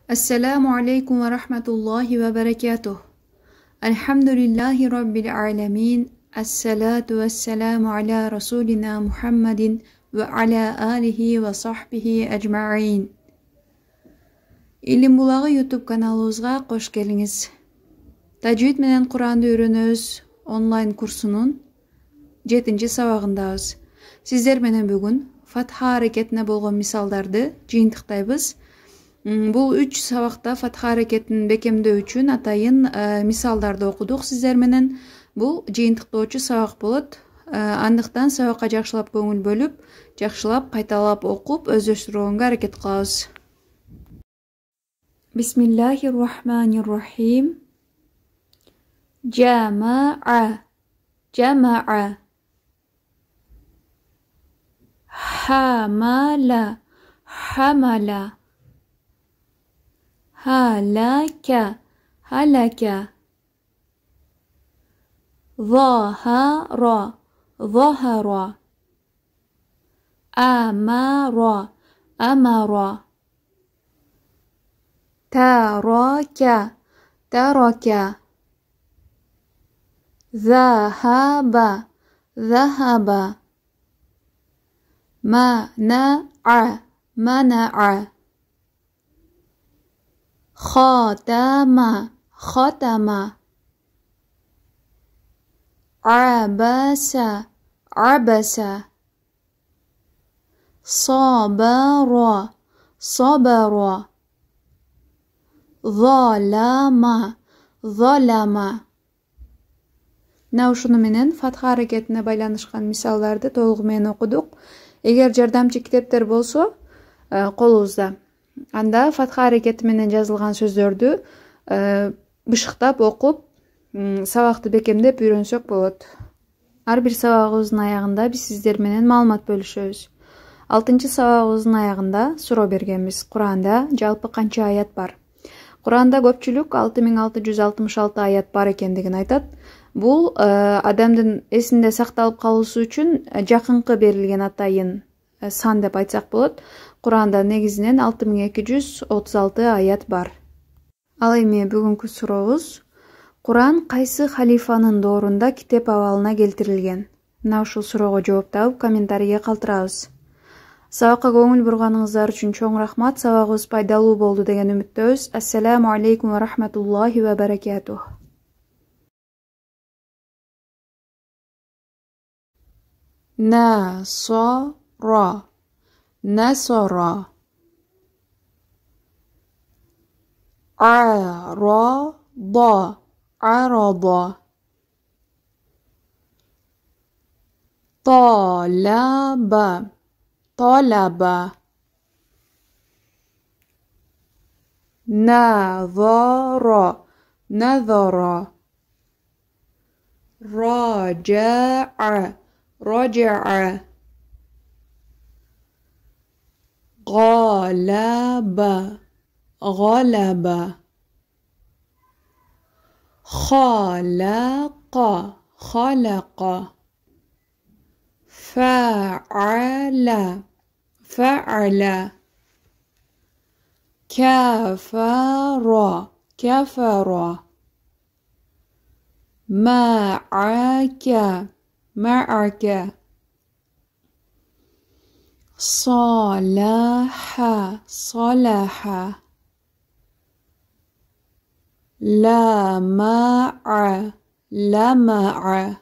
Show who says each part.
Speaker 1: Assalamu alaikum wa rahmatullahi wa barakatuh. Alhamdulillahi rabbil alamin. Assalatu wassalamu ala rasulina Muhammadin ve ala alihi ve sahbihi ecma'in. İlim Bulağı YouTube kanalımızga hoş geliniz. Tajwid menen Kur'an'da öğrenöz online kursunun 7. sabagındayız. Sizler menen bugün Fatha hareketine bolgon misaldardı jыйынтыктайбыз. Бұл 3 сабақта фатха харекетин бекемдөө үчүн атайын мисалдарды окудук сиздер менен. Бул жыйынтыктоочу сабак болот. Андыктан сабакка жакшылап көңүл бөлүп, жакшылап кайталап окуп, өздөштүрүүгө аракет кылабыз. Бисмиллахир-рахманир-рахим. Жамаа, жамаа. Хамала, хамала. Halaka, halaka. Zahara, zahara. Amara, amara. Taraka, taraka. Zahaba, zahaba. Mana'a, mana'a. Khatama, khatama. Abasa, abasa. Sabara, sabara. Zalama, zalama. Мына ушуну менен фатха аракетине байланышкан мисалдарды толугу менен окудук. Эгер жардамчы китептер болсо колубузда, анда фатха аракети менен жазылган сөздөрдү бышыктап окуп, сабакты бекемдеп үйрөнсөк болот. Ар бир сабагыбыздын аягында биз сиздер менен маалымат бөлүшөбүз. 6 сабагыбыздын аягында суроо бергенбиз. Куранда жалпы канча аят бар? Куранда көпчүлүк 6666 аят бар экендигин айтат. Бул адамдын эсинде сакталып калуусу үчүн жакынкы берилген атайын сан деп айтсак болот. Куранда негизинен 6236 аят бар. Ал эми бүгүнкү сурообуз: Куран кайсы халифанын доорунда китеп абалына келтирилген? Мына ушул суроого жооп таап комментарийге калтырабыз. Сабакка көңүл бурганыңыздар үчүн чоң рахмат. Сабагыбыз пайдалуу болду деген үмүттөбүз. Ассаламу алейкум ва рахматуллахи ва баракатух. Насара, nasara. Arada, arada. Talaba, talaba. Nazara, nazara. Raja'a, raja'a. غالب غلب خلق خلق فعل فعل كفر كفر معك معك صلح صلح لمع لمع